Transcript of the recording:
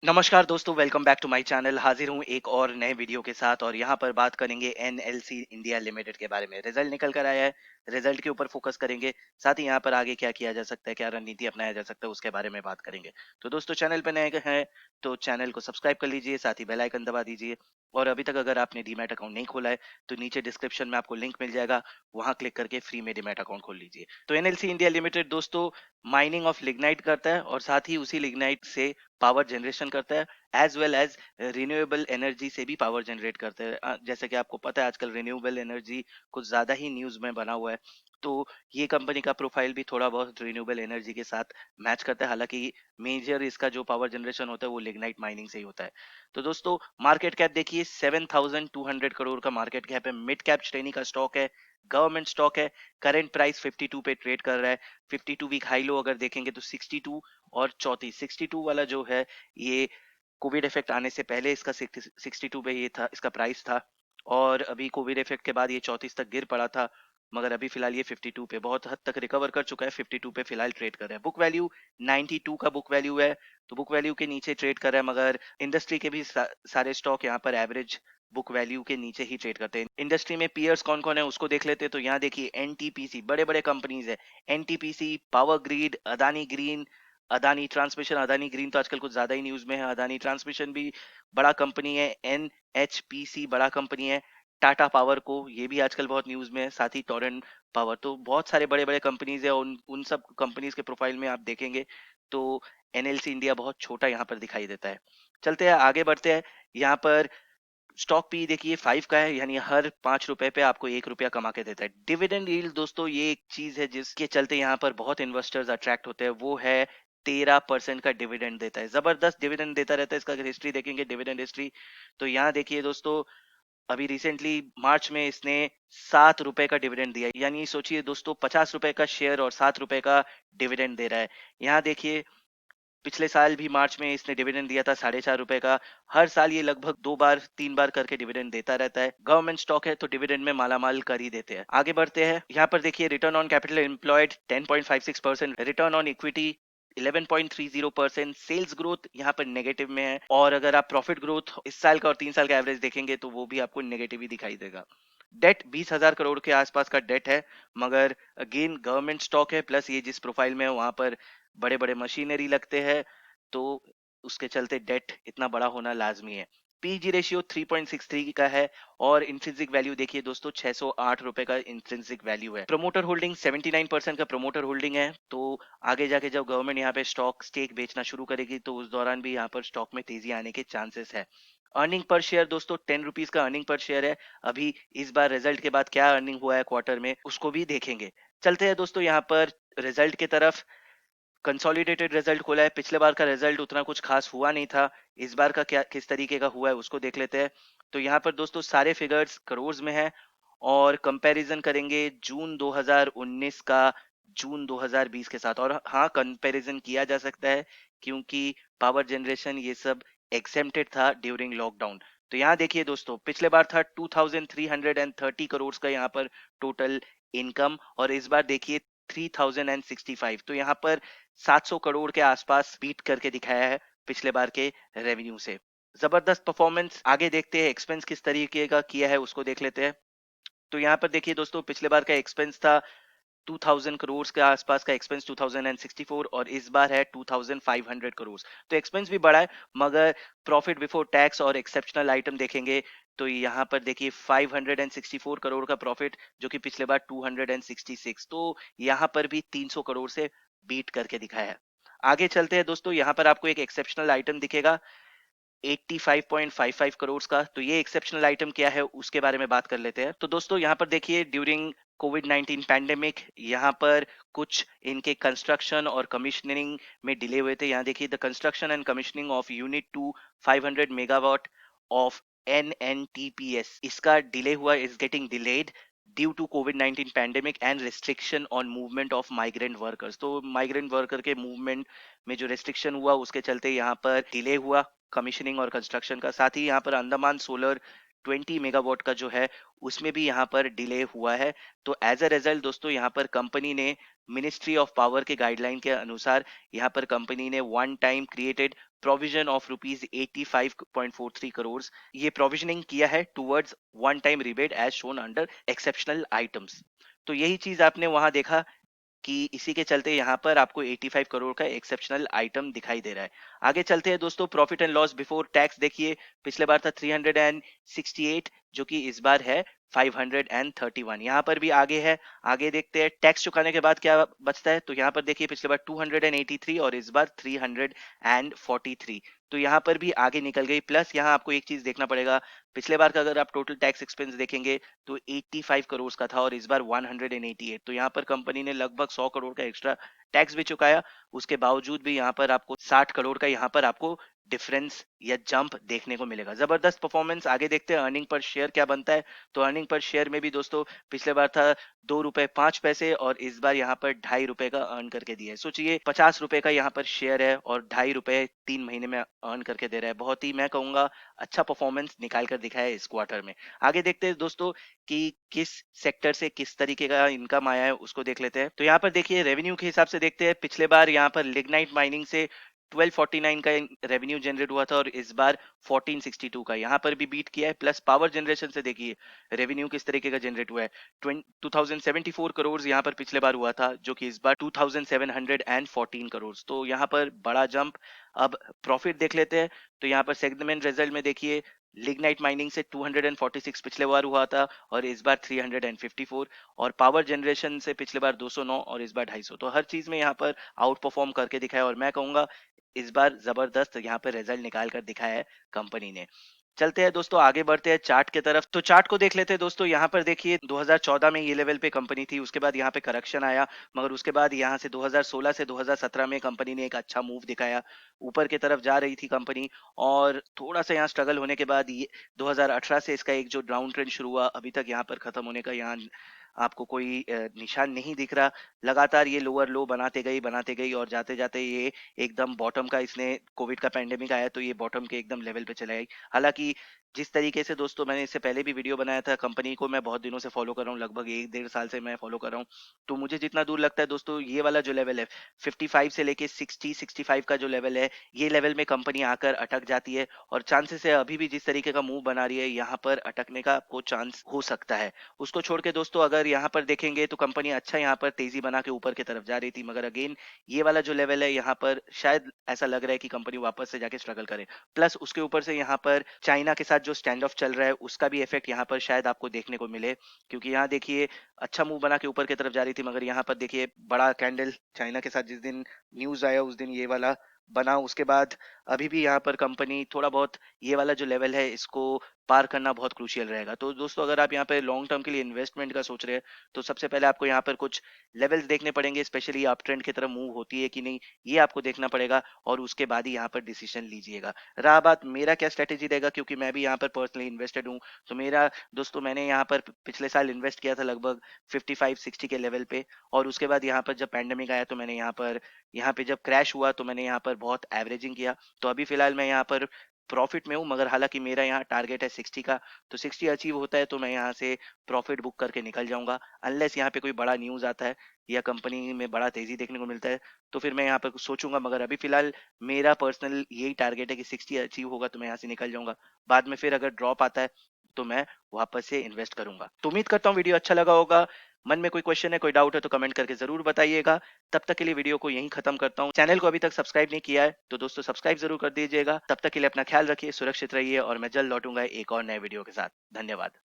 नमस्कार दोस्तों, welcome back to my channel. हाजिर हूँ एक और नए वीडियो के साथ और यहाँ पर बात करेंगे एनएलसी इंडिया लिमिटेड के बारे में। रिजल्ट निकल कर आया है, रिजल्ट के ऊपर फोकस करेंगे। साथ ही यहाँ पर आगे क्या किया जा सकता है, क्या रणनीति अपनाया जा सकता है, उसके बारे में बात करेंगे। तो दोस्तों, चैनल पर नए हैं तो चैनल को सब्सक्राइब कर लीजिए, साथ ही बेल आइकन दबा दीजिए। और अभी तक अगर आपने डीमैट अकाउंट नहीं खोला है तो नीचे डिस्क्रिप्शन में आपको लिंक मिल जाएगा, वहां क्लिक करके फ्री में डीमैट अकाउंट खोल लीजिए। तो एनएलसी इंडिया लिमिटेड दोस्तों माइनिंग ऑफ लिग्नाइट करता है और साथ ही उसी लिग्नाइट से पावर जनरेशन करता है, as well as renewable energy से भी पावर जनरेट करते हैं। जैसे कि आपको पता है आजकल रिन्यूएबल एनर्जी कुछ ज्यादा ही न्यूज में बना हुआ है। तो ये कंपनी का प्रोफाइल भी थोड़ा बहुत रिन्यूएबल एनर्जी के साथ मैच करता है। हालांकि मेजर इसका जो पावर जनरेशन होता है वो लिग्नाइट माइनिंग से ही होता है। तो दोस्तों, मार्केट कैप देखिए 7,200 करोड़ का मार्केट कैप है। मिड कैप श्रेणी का स्टॉक है, गवर्नमेंट स्टॉक है। करंट प्राइस 52 पे ट्रेड कर रहा है। 52 वीक हाई लो अगर देखेंगे तो 62 और 34। 62 वाला जो है ये कोविड इफेक्ट आने से पहले इसका 62 पे ये था, इसका प्राइस था। और अभी कोविड इफेक्ट के बाद ये 34 तक गिर पड़ा था, मगर अभी फिलहाल ये 52 पे बहुत हद तक रिकवर कर चुका है। 52 पे फिलहाल ट्रेड कर रहा है। बुक वैल्यू 92 का बुक वैल्यू है, तो बुक वैल्यू के नीचे ट्रेड कर रहा है। मगर इंडस्ट्री के भी सारे स्टॉक यहाँ पर एवरेज बुक वैल्यू के नीचे ही ट्रेड करते हैं। इंडस्ट्री में पीयर्स कौन कौन है उसको देख लेते हैं। तो यहाँ देखिए एनटीपीसी, बड़े बड़े कंपनीज है। NTPC, power grid, Adani green, Adani transmission. Adani green तो आजकल कुछ ज्यादा ही न्यूज में है। अदानी ट्रांसमिशन भी बड़ा कंपनी है। एनएचपीसी बड़ा कंपनी है। टाटा पावर को ये भी आजकल बहुत न्यूज में है। साथ ही टोरेंट पावर। तो बहुत सारे बड़े बड़े कंपनीज है। उन उन सब कंपनीज के प्रोफाइल में आप देखेंगे तो एनएलसी इंडिया बहुत छोटा यहाँ पर दिखाई देता है। चलते हैं आगे बढ़ते हैं। यहाँ पर स्टॉक पी देखिए 5 का है, यानी हर 5 रुपए पे आपको 1 रुपया कमा के देता है। डिविडेंड यील्ड दोस्तों ये एक चीज है जिसके चलते यहाँ पर बहुत इन्वेस्टर्स अट्रैक्ट होते हैं। वो है 13% का डिविडेंड देता है। जबरदस्त डिविडेंड देता रहता है। इसका अगर हिस्ट्री देखेंगे, डिविडेंड हिस्ट्री, तो यहाँ देखिए दोस्तों अभी रिसेंटली मार्च में इसने 7 रुपए का डिविडेंड दिया। यानी सोचिए दोस्तों, 50 रुपए का शेयर और 7 रुपए का डिविडेंड दे रहा है। यहाँ देखिए पिछले साल भी मार्च में इसने डिविडेंड दिया था 4.5 रुपए का। हर साल ये लगभग 2 बार 3 बार करके डिविडेंड देता रहता है। गवर्नमेंट स्टॉक है तो डिविडेंड में मालामाल कर ही देते हैं। आगे बढ़ते हैं। यहाँ पर देखिए return on capital employed 10.56%, return on equity 11.30%, sales growth यहाँ पर नेगेटिव में है। और अगर आप प्रॉफिट ग्रोथ इस साल का और 3 साल का एवरेज देखेंगे तो वो भी आपको नेगेटिव ही दिखाई देगा। डेट 20,000 करोड़ के आसपास का डेट है, मगर अगेन गवर्नमेंट स्टॉक है, प्लस ये जिस प्रोफाइल में है वहां पर बड़े बड़े मशीनरी लगते हैं, तो उसके चलते डेट इतना बड़ा होना लाजमी है। पीजी रेशियो 3.63 का है। और इंट्रिंसिक वैल्यू देखिए दोस्तों 608 रुपए का इंट्रिंसिक वैल्यू है। प्रमोटर होल्डिंग 79% का प्रमोटर होल्डिंग है। तो आगे जाके जब गवर्नमेंट यहाँ पे स्टॉक स्टेक बेचना शुरू करेगी तो उस दौरान भी यहाँ पर स्टॉक में तेजी आने के चांसेस है। अर्निंग पर शेयर दोस्तों 10 रुपीज का अर्निंग पर शेयर है। अभी इस बार रिजल्ट के बाद क्या अर्निंग हुआ है क्वार्टर में उसको भी देखेंगे। चलते हैं दोस्तों यहाँ पर रिजल्ट की तरफ। कंसोलिडेटेड रिजल्ट खोला है। पिछले बार का रिजल्ट उतना कुछ खास हुआ नहीं था। इस बार का क्या किस तरीके का हुआ है उसको देख लेते हैं। तो यहाँ पर दोस्तों सारे फिगर्स करोड़ में है और कंपैरिजन करेंगे जून 2019 का जून 2020 के साथ। और हाँ, कंपैरिजन किया जा सकता है क्योंकि पावर जनरेशन ये सब एग्जेम्प्टेड था ड्यूरिंग लॉकडाउन। तो यहाँ देखिए दोस्तों पिछले बार था 2330 करोड़ का यहाँ पर टोटल इनकम, और इस बार देखिए 3065। तो यहाँ पर 700 करोड़ के आसपास बीट करके दिखाया है पिछले बार के रेवेन्यू से। जबरदस्त परफॉर्मेंस। आगे देखते हैं एक्सपेंस किस तरीके का किया है उसको देख लेते हैं। तो यहाँ पर देखिए दोस्तों पिछले बार का एक्सपेंस था 2000 करोड़ के आसपास का एक्सपेंस 2064, और इस बार है 2500 करोड़। तो एक्सपेंस भी बढ़ा है, मगर प्रॉफिट बिफोर टैक्स और एक्सेप्शनल आइटम देखेंगे तो यहाँ पर देखिए 564 करोड़ का प्रॉफिट, जो कि पिछले बार 266। तो यहाँ पर भी 300 करोड़ से बीट करके दिखाया है। आगे चलते हैं दोस्तों। यहाँ पर आपको एक एक्सेप्शनल आइटम दिखेगा 85.55 करोड़ का। तो ये एक्सेप्शनल आइटम क्या है उसके बारे में बात कर लेते हैं। तो दोस्तों यहाँ पर देखिए ड्यूरिंग कोविड-19 पैंडेमिक यहाँ पर कुछ इनके कंस्ट्रक्शन और कमिश्निंग में डिले हुए थे। यहाँ देखिए the construction and commissioning of unit 2 500 megawatt of NNTPS, इसका डिले हुआ, is getting delayed due to कोविड-19 pandemic and restriction on movement of migrant workers. तो माइग्रेंट वर्कर के मूवमेंट में जो रेस्ट्रिक्शन हुआ उसके चलते यहाँ पर डिले हुआ कमिश्निंग और कंस्ट्रक्शन का। साथ ही यहाँ पर अंडमान सोलर 20 मेगावाट का जो है उसमें भी यहाँ पर डिले हुआ है। तो एज अ रिजल्ट दोस्तों यहाँ पर कंपनी ने मिनिस्ट्री ऑफ पावर के गाइडलाइन के अनुसार यहाँ पर कंपनी ने one time created provision of rupees 85.43 crore, ये प्रोविजनिंग किया है towards one time rebate as shown under exceptional items. तो यही चीज आपने वहां देखा कि इसी के चलते यहाँ पर आपको 85 करोड़ का एक्सेप्शनल आइटम दिखाई दे रहा है। आगे चलते हैं दोस्तों, profit and loss before tax देखिए, पिछले बार था 368, जो कि इस बार है 531। यहाँ पर भी आगे है। आगे देखते हैं टैक्स चुकाने के बाद क्या बचता है, तो यहाँ पर देखिए पिछले बार 283 और इस बार 343। तो यहाँ पर भी आगे निकल गई। प्लस यहाँ आपको एक चीज देखना पड़ेगा, पिछले बार का अगर आप टोटल टैक्स एक्सपेंस देखेंगे तो 85 करोड़ का था और इस बार 188। तो यहाँ पर कंपनी ने लगभग 100 करोड़ का एक्स्ट्रा टैक्स भी चुकाया। उसके बावजूद भी यहाँ पर आपको 60 करोड़ का यहाँ पर आपको डिफरेंस या जंप देखने को मिलेगा। जबरदस्त परफॉर्मेंस। आगे देखते हैं अर्निंग पर शेयर क्या बनता है। तो अर्निंग पर शेयर में भी दोस्तों पिछले बार था 2 रुपए 5 पैसे और इस बार यहाँ पर 2.5 रुपए का अर्न करके दिया है। सोचिए 50 रुपए का यहाँ पर शेयर है और 2.5 रुपए 3 महीने में अर्न करके दे रहा है। बहुत ही मैं कहूंगा अच्छा परफॉर्मेंस निकाल कर दिखाया है इस क्वार्टर में। आगे देखते हैं दोस्तों कि किस सेक्टर से किस तरीके का इनकम आया है, उसको देख लेते हैं। तो यहाँ पर देखिए रेवेन्यू के हिसाब से देखते हैं, पिछले बार यहाँ पर लिग्नाइट माइनिंग से 1249 का रेवेन्यू जनरेट हुआ था और इस बार 1462 का, यहाँ पर भी बीट किया है। प्लस पावर जनरेशन से देखिए रेवेन्यू किस तरीके का जनरेट हुआ है, 2074 करोड़ यहाँ पर पिछले बार हुआ था, जो कि इस बार 2714 करोड़। तो यहाँ पर बड़ा जंप। अब प्रॉफिट देख लेते हैं। तो यहाँ पर सेगमेंट रिजल्ट में देखिए लिग्नाइट माइनिंग से 246 पिछले बार हुआ था और इस बार 354, और पावर जनरेशन से पिछले बार 209 और इस बार 250। तो हर चीज में यहाँ पर आउट परफॉर्म करके दिखाया और मैं कहूंगा इस बार जबरदस्त यहाँ पर रिजल्ट निकाल कर दिखाया है कंपनी ने। चलते हैं दोस्तों, आगे बढ़ते हैं चार्ट के तरफ। तो चार्ट को देख लेते हैं दोस्तों। यहाँ पर देखिए 2014 में ये लेवल पे कंपनी थी, उसके बाद यहाँ पे करेक्शन आया, मगर उसके बाद यहाँ से 2016 से 2017 में कंपनी ने एक अच्छा मूव दिखाया, ऊपर की तरफ जा रही थी कंपनी। और थोड़ा सा यहाँ स्ट्रगल होने के बाद ये 2018 से इसका एक जो डाउन ट्रेंड शुरू हुआ, अभी तक यहाँ पर खत्म होने का यहाँ आपको कोई निशान नहीं दिख रहा। लगातार ये लोअर लो बनाते गई और जाते जाते ये एकदम बॉटम का, इसने कोविड का पैंडेमिक आया तो ये बॉटम के एकदम लेवल पे चला गई। हालांकि जिस तरीके से दोस्तों मैंने इससे पहले भी वीडियो बनाया था, कंपनी को मैं बहुत दिनों से फॉलो कर रहा हूँ, लगभग 1 1.5 साल से मैं फॉलो कर रहा हूँ। तो मुझे जितना दूर लगता है दोस्तों, ये वाला जो लेवल है 55 से लेके 60 65 का जो लेवल है, ये लेवल में कंपनी आकर अटक जाती है और चांसेस है अभी भी जिस तरीके का मूव बना रही है यहाँ पर अटकने का आपको चांस हो सकता है। उसको छोड़ के दोस्तों अगर यहाँ पर देखेंगे तो कंपनी अच्छा यहाँ पर तेजी बना के ऊपर की तरफ जा रही थी, मगर अगेन ये वाला जो लेवल है यहाँ पर शायद ऐसा लग रहा है कि कंपनी वापस से जाके स्ट्रगल करे। प्लस उसके ऊपर से यहाँ पर चाइना के साथ जो स्टैंड ऑफ चल रहा है उसका भी इफेक्ट यहाँ पर शायद आपको देखने को मिले, क्योंकि यहाँ देखिए अच्छा मूव बना के ऊपर की तरफ जा रही थी, मगर यहाँ पर देखिए बड़ा कैंडल चाइना के साथ जिस दिन न्यूज आया उस दिन ये वाला बना। उसके बाद अभी भी यहाँ पर कंपनी थोड़ा बहुत ये वाला जो लेवल है इसको पार करना बहुत क्रूशियल रहेगा। तो दोस्तों अगर आप यहाँ पे लॉन्ग टर्म के लिए इन्वेस्टमेंट का सोच रहे हैं तो सबसे पहले आपको यहाँ पर कुछ लेवल्स देखने पड़ेंगे, स्पेशली अप ट्रेंड की तरफ मूव होती है कि नहीं, ये आपको देखना पड़ेगा और उसके बाद ही यहाँ पर डिसीजन लीजिएगा। रहा बात मेरा क्या स्ट्रेटेजी रहेगा, क्योंकि मैं भी यहाँ पर पर्सनली इन्वेस्टेड हूँ, तो मेरा दोस्तों मैंने यहाँ पर पिछले साल इन्वेस्ट किया था लगभग 55 60 के लेवल पे, और उसके बाद यहाँ पर जब पैंडेमिक आया तो मैंने यहाँ पे जब क्रैश हुआ तो मैंने यहाँ पर बहुत एवरेजिंग किया। तो अभी फिलहाल मैं यहाँ पर प्रॉफिट में हूँ, मगर हालांकि मेरा यहाँ टारगेट है 60 का, तो 60 अचीव होता है तो मैं यहाँ से प्रॉफिट बुक करके निकल जाऊंगा। अनलेस यहाँ पे कोई बड़ा न्यूज आता है या कंपनी में बड़ा तेजी देखने को मिलता है तो फिर मैं यहाँ पर कुछ सोचूंगा, मगर अभी फिलहाल मेरा पर्सनल यही टारगेट है कि 60 अचीव होगा तो मैं यहाँ से निकल जाऊंगा। बाद में फिर अगर ड्रॉप आता है तो मैं वापस से इन्वेस्ट करूंगा। तो उम्मीद करता हूँ वीडियो अच्छा लगा होगा। मन में कोई क्वेश्चन है, कोई डाउट है तो कमेंट करके जरूर बताइएगा। तब तक के लिए वीडियो को यहीं खत्म करता हूँ। चैनल को अभी तक सब्सक्राइब नहीं किया है तो दोस्तों सब्सक्राइब जरूर कर दीजिएगा। तब तक के लिए अपना ख्याल रखिए, सुरक्षित रहिए और मैं जल्द लौटूंगा एक और नए वीडियो के साथ। धन्यवाद।